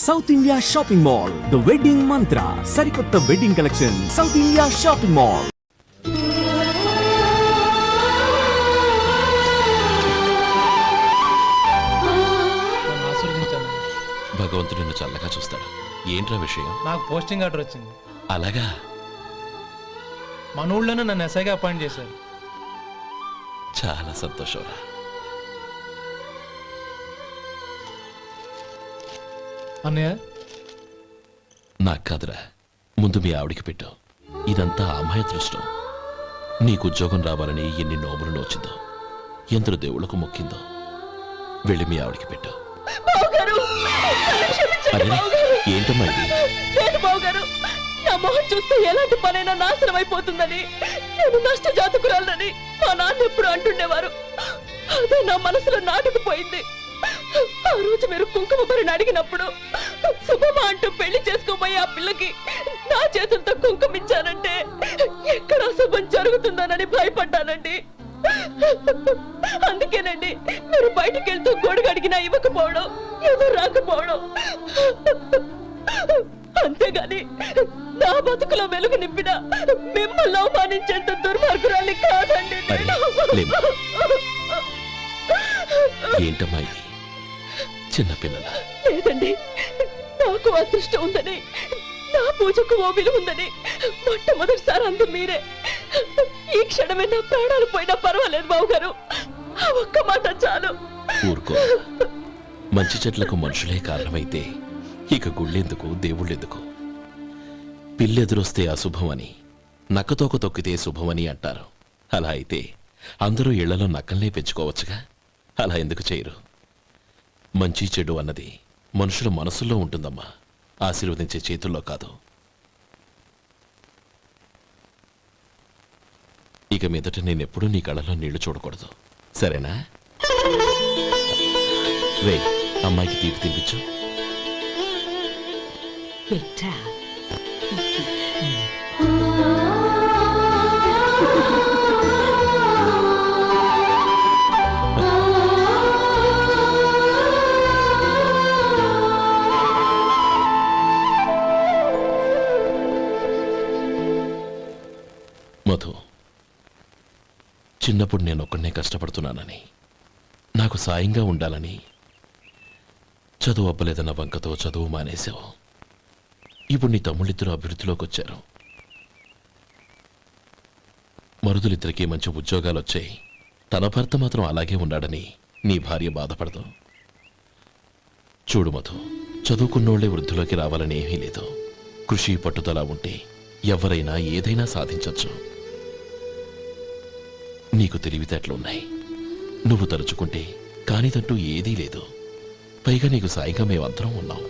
South India shopping mall, the wedding మంత్ర, సరికొత్త wedding collection, south India shopping mall. భగవంతుడు నిన్ను చల్లగా చూస్తాడు. ఏంట్రా విషయం? నాకు పోస్టింగ్ ఆర్డర్ వచ్చింది. అలాగా? మన ఊళ్ళోనే నన్ను ఎస్ఐగా అపాయింట్ చేశారు. చాలా సంతోషంరా. అన్నయ్య, నాకు కాదురా, ముందు మీ ఆవిడికి పెట్టు. ఇదంతా అమ్మాయి దృష్టం. నీకు ఉద్యోగం రావాలని ఎన్ని నోములు నోచిందో, ఎందరు దేవుళ్లకు మొక్కిందో. వెళ్ళి మీ ఆవిడికి పెట్టు. ఏంటమ్మా ఇది? నా మొహం చూస్తే ఎలాంటి పనైనా నాశనం అయిపోతుందని, నేను నష్ట జాతకురాలని మా నాన్న ఎప్పుడు అంటుండేవారు. అదే నా మనసులో నాటుకుపోయింది. ఆ రోజు మీరు కుంకుమ భరిని అడిగినప్పుడు శుభమా అంటూ పెళ్లి చేసుకోబోయే ఆ పిల్లకి నా చేతులతో కుంకుమ ఇచ్చానంటే ఎక్కడ అశుభం జరుగుతుందోనని భయపడ్డానండి. అందుకేనండి మీరు బయటికి వెళ్తూ గొడుగు అడిగినా ఇవ్వకపోవడం, ఏదో రాకపోవడం. అంతేగాని నా బతుకులో వెలుగు నింపిన మిమ్మల్ని అవమానించేంత దుర్మార్గురాలి కాదండి. ఏంటమ్మా ఇది? చిన్నపిల్లల లేదండి, నాకు అదృష్టం ఉందని, నా పూజకు ఓ విలువ ఉందని మొట్టమొదటిసారి అందు మీరే. ఈ క్షణమే నా ప్రాణాలు పోయినా పర్వాలేదు బాబు గారు, ఆ ఒక్క మాట చాలు. ఊరుకో. మంచి చెట్లకు మనుషులే కారణమైతే ఇక గుళ్ళెందుకు, దేవుళ్ళెందుకు? పిల్లెదురొస్తే అశుభమని, నక్కతోక తొక్కితే శుభమని అంటారు. అలా అయితే అందరూ ఇళ్లలో నక్కల్నే పెంచుకోవచ్చుగా. అలా ఎందుకు చేయరు? మంచి చెడు అన్నది మనుషుల మనసుల్లో ఉంటుందమ్మా, ఆశీర్వదించే చేతుల్లో కాదు. ఇక మీదట నేనెప్పుడూ నీ కళ్ళలో నీళ్లు చూడకూడదు, సరేనా? రే, అమ్మాయికి తీపి తినిపించు. మధు, చిన్నప్పుడు నేను ఒక్కడనే కష్టపడుతున్నానని, నాకు సాయంగా ఉండాలని చదువు అబ్బలేదన్న వంకతో చదువు మానేశావు. ఇప్పుడు నీ తమ్ముళ్ళిద్దరూ అభివృద్ధిలోకి వచ్చారు. మరుదులిద్దరికీ మంచి ఉద్యోగాలు వచ్చాయి. తన భర్త మాత్రం అలాగే ఉన్నాడని నీ భార్య బాధపడదు. చూడు మధు, చదువుకున్నోళ్లే వృద్ధిలోకి రావాలని ఏమీ లేదు. కృషి పట్టుదల ఉంటే ఎవరైనా ఏదైనా సాధించవచ్చు. నీకు తెలివితేటలున్నాయి. నువ్వు తలుచుకుంటే కానిదంటూ ఏదీ లేదు. పైగా నీకు సాయిగా మేమందరం ఉన్నాం.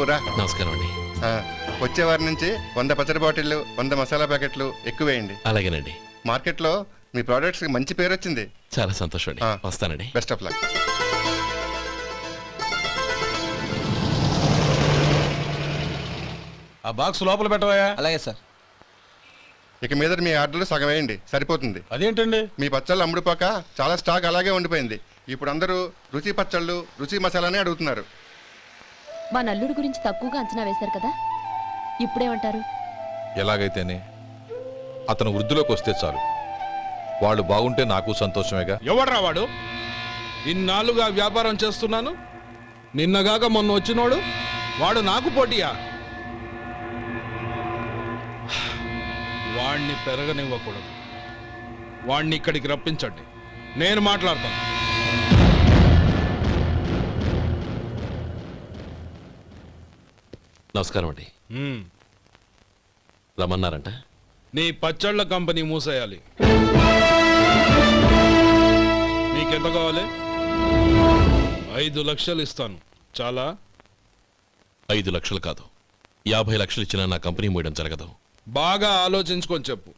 బాబురా నమస్కారం అండి. వచ్చే వారి నుంచి 100 పచ్చడి బాటిళ్ళు 100 మసాలా ప్యాకెట్లు ఎక్కువేయండి. అలాగేనండి. మార్కెట్లో మీ ప్రోడక్ట్స్ మంచి పేరు వచ్చింది. చాలా సంతోషం అండి. వస్తానండి. Best of luck. ఆ బాక్స్ లోపల పెట్టవా? అలాగే సార్. ఇక మీద మీ ఆర్డర్లు సగం వేయండి, సరిపోతుంది. అదేంటండి? మీ పచ్చళ్ళు అమ్ముడుపోక చాలా స్టాక్ అలాగే ఉండిపోయింది. ఇప్పుడు అందరూ రుచి పచ్చళ్ళు రుచి మసాలానే అడుగుతున్నారు. మా నల్లుడి గురించి తక్కువగా అంచనా వేశారు కదా, ఇప్పుడేమంటారు? ఎలాగైతేనే అతను వృద్ధిలోకి వస్తే చాలు. వాళ్ళు బాగుంటే నాకు సంతోషమేగా. ఎవడ్రా వాడు? ఇన్నాళ్ళుగా వ్యాపారం చేస్తున్నాను, నిన్నగాక మొన్న వచ్చినోడు వాడు నాకు పోటీయా? వాణ్ణి పెరగనివ్వకూడదు. వాణ్ణి ఇక్కడికి రప్పించండి, నేను మాట్లాడతాను. నమస్కారం అండి. రమ్మన్నారంట? నీ పచ్చళ్ళ కంపెనీ మూసేయాలి. నీకెంత కావాలి? 5 లక్షలు ఇస్తాను. చాలా? 5 లక్షలు కాదు, 50 లక్షలు ఇచ్చినా నా కంపెనీ మూయడం జరగదు. బాగా ఆలోచించుకొని చెప్పు.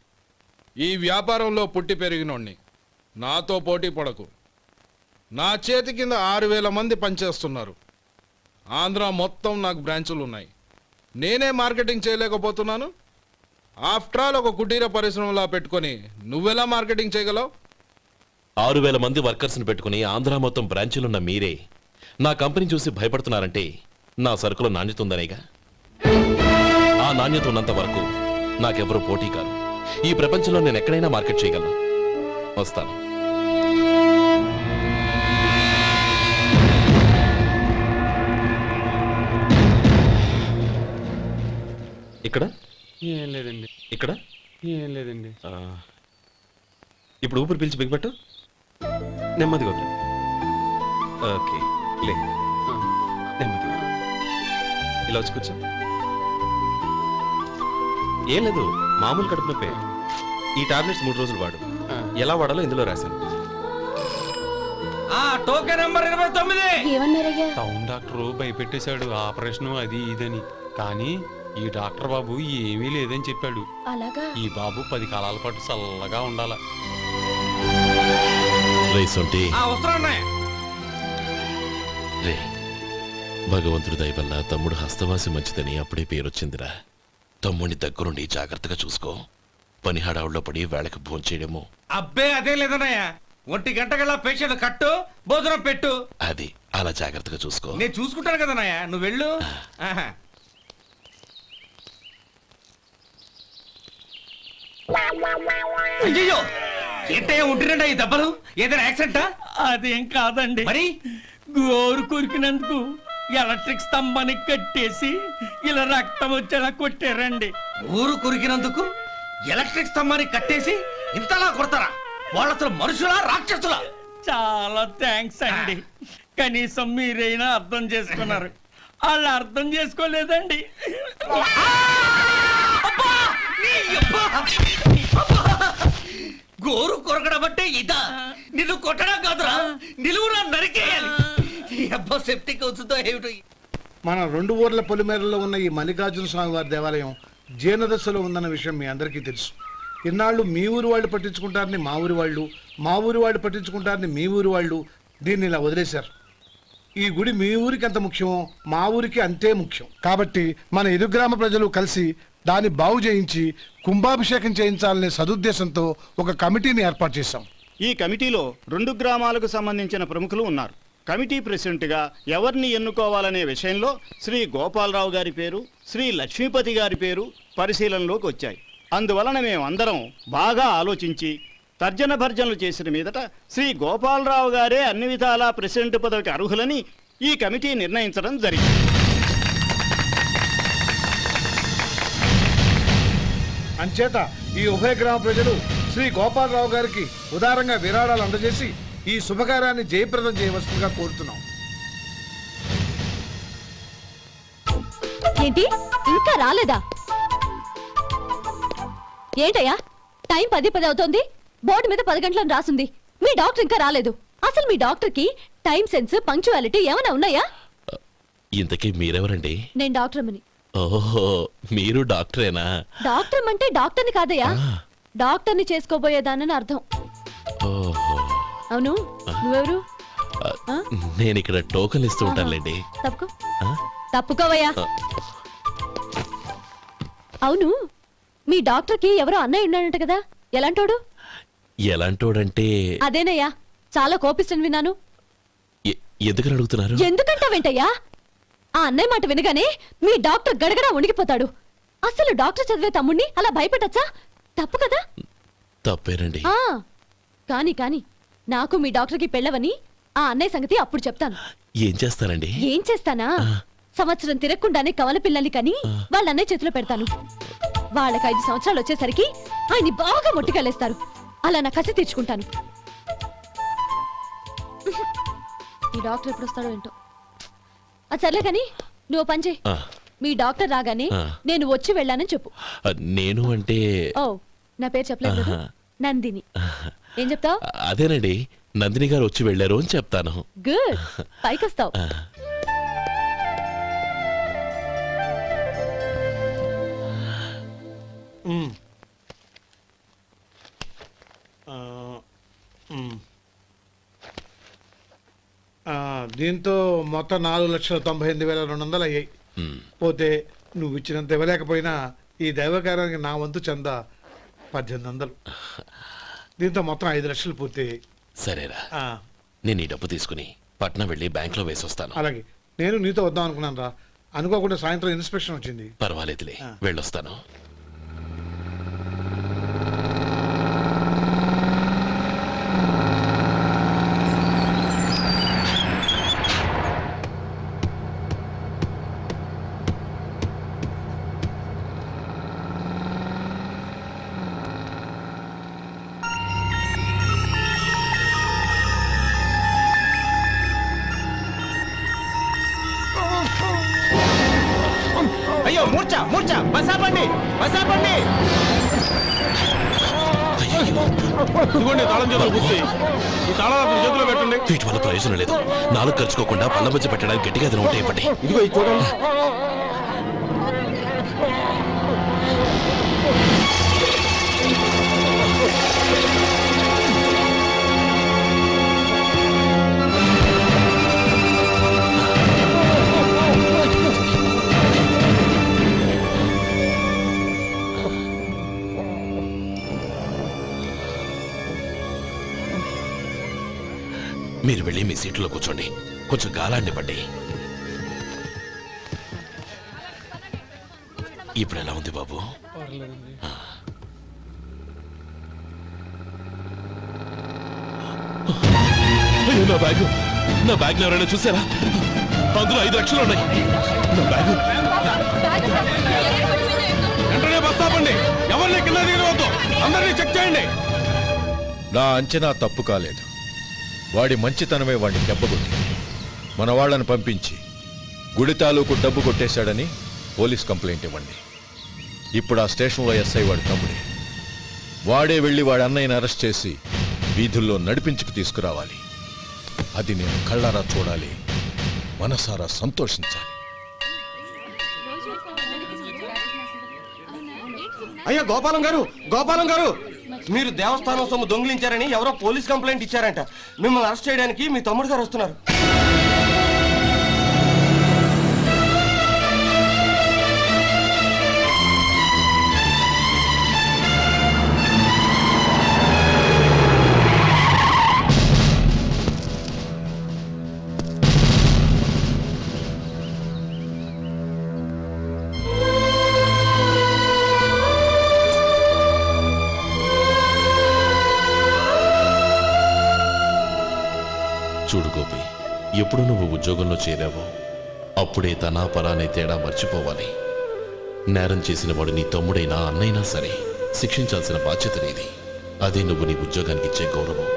ఈ వ్యాపారంలో పుట్టి పెరిగినోడ్ని, నాతో పోటీ పడకు. నా చేతి కింద 6,000 మంది పనిచేస్తున్నారు. ఆంధ్ర మొత్తం నాకు బ్రాంచులు ఉన్నాయి. నేనే మార్కెటింగ్ చేయలేకపోతున్నాను. ఆఫ్టర్ ఆల్ ఒక కుటీర పరిశ్రమలా పెట్టుకొని నువ్వెలా మార్కెటింగ్ చేయగలవు? 6,000 మంది వర్కర్స్ని పెట్టుకుని ఆంధ్ర మొత్తం బ్రాంచీలున్న మీరే నా కంపెనీ చూసి భయపడుతున్నారంటే నా సరుకులో నాణ్యత ఉందనేగా. ఆ నాణ్యత ఉన్నంత వరకు నాకెవరూ పోటీ కాదు. ఈ ప్రపంచంలో నేను ఎక్కడైనా మార్కెట్ చేయగలను. వస్తాను. ఇక్కడ ఏం లేదండి. ఇక్కడ ఏం లేదండి. ఇప్పుడు ఊపిరి పీల్చి బిగ్బట్టు. నెమ్మదిగా వదిలే. ఓకే, లే. నెమ్మదిగా ఇలా వచ్చి కూర్చో. ఏం లేదు, మామూలు కడుపు నొప్పే. ఈ టాబ్లెట్స్ 3 రోజులు వాడు. ఎలా వాడాలో ఇందులో రాశాను. Token number 29. ఏమన్నారయ్యా? టౌన్ డాక్టర్ భయపెట్టేశాడు, ఆపరేషన్ అది ఇదని. కానీ ఈ డాక్టర్ బాబు ఏమీ లేదని చెప్పాడు. అలాగా? ఈ బాబు 10 కాలాల పాటు చల్లగా ఉండాల. రే, భగవంతుడి దయ వల్ల తమ్ముడు హస్తవాసి మంచిదని అప్పుడే పేరొచ్చిందిరా. తమ్ముడిని దగ్గరుండి జాగ్రత్తగా చూసుకో. పని హడావుల్లో పడి వేళకి భోంచేయడము. అబ్బే అదే లేదన్నయ్య. 1 గంటకల్లా పేషెంట్ కట్టు, భోజనం పెట్టు. అది అలా జాగ్రత్తగా చూసుకో. నేను చూసుకుంటాను కదన్నయ్య, నువ్వు వెళ్ళు. అయ్యో, ఏంటయ్యా ఉంటున్నాడా ఈ దెబ్బలు? ఏదైనా యాక్సిడెంటా? అదేం కాదండి, మరి గోరు కొరికినందుకు ఎలక్ట్రిక్ స్తంభానికి కట్టేసి ఇలా రక్తం వచ్చేలా కొట్టారండి. ఊరు కొరికినందుకు ఎలక్ట్రిక్ స్తంభాన్ని కట్టేసి ఇంతలా కొడతారా? వాళ్ళ అసలు మనుషులా రాక్షసులా? చాలా థ్యాంక్స్ అండి, కనీసం మీరైనా అర్థం చేసుకున్నారు. వాళ్ళు అర్థం చేసుకోలేదండి. గోరు కొరకడం అంటే ఇదా? నిన్ను కొట్టడం కాదురా, నిలువురా నరికేయాలి. అబ్బా సెప్టిక్ అవుతుందో ఏమిటో. మన 2 ఊర్ల పొలిమేరలో ఉన్న ఈ మల్లికార్జున స్వామి వారి దేవాలయం జీర్ణదశలో ఉందన్న విషయం మీ అందరికీ తెలుసు. ఇన్నాళ్ళు మీ ఊరు వాళ్ళు పట్టించుకుంటారని మా ఊరి వాళ్ళు, మా ఊరి వాళ్ళు పట్టించుకుంటారని మీ ఊరి వాళ్ళు దీన్ని ఇలా వదిలేశారు. ఈ గుడి మీ ఊరికి ఎంత ముఖ్యమో మా ఊరికి అంతే ముఖ్యం. కాబట్టి మన ఇరు గ్రామ ప్రజలు కలిసి దాన్ని బాగు చేయించి కుంభాభిషేకం చేయించాలనే సదుద్దేశంతో ఒక కమిటీని ఏర్పాటు చేశాం. ఈ కమిటీలో 2 గ్రామాలకు సంబంధించిన ప్రముఖులు ఉన్నారు. కమిటీ ప్రెసిడెంట్గా ఎవరిని ఎన్నుకోవాలనే విషయంలో శ్రీ గోపాలరావు గారి పేరు, శ్రీ లక్ష్మీపతి గారి పేరు పరిశీలనలోకి వచ్చాయి. అందువలన మేమందరం బాగా ఆలోచించి తర్జన భర్జనలు చేసిన మీదట శ్రీ గోపాలరావు గారే అన్ని విధాలా ప్రెసిడెంట్ పదవికి అర్హులని ఈ కమిటీ నిర్ణయించడం జరిగింది. అంచేత ఈ ఉభయ గ్రామ ప్రజలు శ్రీ గోపాలరావు గారికి ఉదారంగా విరాళాలు అందజేసి ఈ శుభకార్యాన్ని జయప్రదం చేయవలసిందిగా కోరుతున్నాం. ఏంటి ఇంకా రాలేదా? ఏంటయ్యా, టైం 10 అవుతోంది. బోర్డు మీద 10 గంటలను రాసింది. మీ డాక్టర్ ఇంకా రాలేదు. అసలు మీ డాక్టర్ కి టైం సెన్స్, పంక్చువాలిటీ ఏమైనా ఉన్నాయా? ఇంతకీ మీరెవరండి? నేను డాక్టర్ అమ్మని. ఓహో, మీరు డాక్టరేనా? డాక్టర్ అంటే డాక్టర్ని కాదయ్యా, డాక్టర్ని చేసుకోబోయేదానని అర్థం. ఓహో. అవును, నువ్వెవరు? నేను ఇక్కడ టోకన్ ఇస్తూ ఉంటానులేండి. తప్పుకో. తప్పుకోవయ్యా. అవును, మీ డాక్టర్కి ఎవరో అన్నయ్య ఉన్నాడంట కదా, ఎలాంటోడు? ఎలాంటోడంటే? అదేనయ్యా, చాలా కోపిస్తని విన్నాను. ఎందుకని అడుగుతున్నారు? ఎందుకంటావేంటయ్యా? ఆ అన్నయ్య మాట వినగానే మీ డాక్టర్ గడగడా వణికిపోతాడు. అసలు డాక్టర్ చదివే తమ్ముణ్ణి అలా భయపెట్టచ్చా? తప్పు కదా? తప్పేనండి. కాని నాకు మీ డాక్టర్కి పెళ్ళవని ఆ అన్నయ్య సంగతి అప్పుడు చెప్తాను. ఏం చేస్తారండి? ఏం చేస్తానా? సంవత్సరం తిరగకుండానే కవల పిల్లల్ని కని వాళ్ళ అన్నయ్య చేతిలో పెడతాను. వాళ్ళకి 5 సంవత్సరాలు వచ్చేసరికి ఆయన్ని బాగా మొట్టికెళ్ళేస్తారు. అలా నా కసి తీర్చుకుంటాను. ఈ డాక్టర్ ఎప్పుడు వస్తాడో ఏంటో. అది సర్లే కాని నువ్వు పని చేయి. మీ డాక్టర్ రాగానే నేను వచ్చి వెళ్ళానని చెప్పు. నేను అంటే? ఓ, నా పేరు చెప్పలేదు కదా? నందిని. ఏం చెప్తావు? అదేనండి, నందిని గారు వచ్చి వెళ్ళారు అని చెప్తాను. గుడ్, పైకొస్తావు. దీంతో మొత్తం 4,98,200 అయ్యాయి. పోతే నువ్వు ఇచ్చినంత ఇవ్వలేకపోయినా ఈ దైవకార్యానికి నా వంతు చంద 1800. దీంతో మొత్తం 5 లక్షలు పూర్తయ్యాయి. సరేరా, నేను ఈ డబ్బు తీసుకుని పట్నం వెళ్ళి బ్యాంక్ లో వేసి వస్తాను. అలాగే, నేను నీతో వద్దాం అనుకున్నాను రా, అనుకోకుండా సాయంత్రం ఇన్స్పెక్షన్ వచ్చింది. పర్వాలేదులే, వెళ్ళొస్తాను. అయ్యో, మూర్ఛ మూర్ఛ, బసాపండి బసాపండి. ఇదిగోండి తాళం చేతులు గుర్తి. ఈ తాళాలు చేతిలో పెట్టండి. వీటి వల్ల ప్రయోజనం లేదు. 4 ఖర్చుకోకుండా పళ్ళ మధ్య పెట్టడానికి గట్టిగా ఏదైనా ఉంటే ఇవ్వండి. ఇదిగో ఇది చూడండి. మీరు వెళ్ళి మీ సీట్లో కూర్చోండి, కొంచెం గాలాన్ని పడ్డి. ఇప్పుడు ఎలా ఉంది బాబు? నా బ్యాగ్, నా బ్యాగ్ ఎవరైనా చూసారా? అందులో 5 లక్షలు ఉన్నాయి. నా బ్యాగ్ వెంటనే బస్తాపండి. ఎవరిని కింద దిగవద్దు, అందరినీ చెక్ చేయండి. నా అంచనా తప్పు కాలేదు. వాడి మంచితనమే వాడిని దెబ్బకొట్టింది. మన వాళ్ళని పంపించి గుడి తాలూకు డబ్బు కొట్టేశాడని పోలీస్ కంప్లైంట్ ఇవ్వండి. ఇప్పుడు ఆ స్టేషన్లో ఎస్ఐ వాడి తమ్ముడే. వాడే వెళ్ళి వాడి అన్నయ్యని అరెస్ట్ చేసి వీధుల్లో నడిపించుకు తీసుకురావాలి. అది నేను కళ్ళారా చూడాలి, మనసారా సంతోషించాలి. అయ్యా గోపాలం గారు, గోపాలం గారు, మీరు దేవస్థానం సొమ్ము దొంగిలించారని ఎవరో పోలీస్ కంప్లైంట్ ఇచ్చారంట. మిమ్మల్ని అరెస్ట్ చేయడానికి మీ తమ్ముడు గారు వస్తున్నారు. చూడు గోపి, ఎప్పుడు నువ్వు ఉద్యోగంలో చేరావో అప్పుడే తనా పరానే తేడా మర్చిపోవాలి. నేరం చేసిన వాడు నీ తమ్ముడైనా అన్నైనా సరే శిక్షించాల్సిన బాధ్యత నీది. అదే నువ్వు నీ ఉద్యోగానికి ఇచ్చే గౌరవం.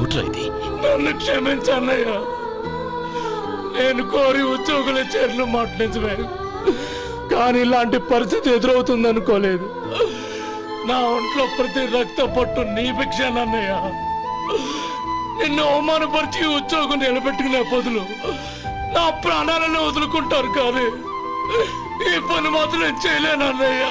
ఏమిట్రా ఇది? నన్ను క్షమించన్నయ్య. నేను కోరి ఉద్యోగుల చేరిన మాట నిజమే, కానీ ఇలాంటి పరిస్థితి ఎదురవుతుంది అనుకోలేదు. నా ఒంట్లో ప్రతి రక్త పట్టు నీ భిక్షానన్నయ్య. నిన్ను అవమానపరిచి ఉద్యోగం నిలబెట్టుకునే బదులు నా ప్రాణాలను వదులుకుంటారు, కానీ ఈ పని మాత్రం నేను చేయలేనన్నయ్య.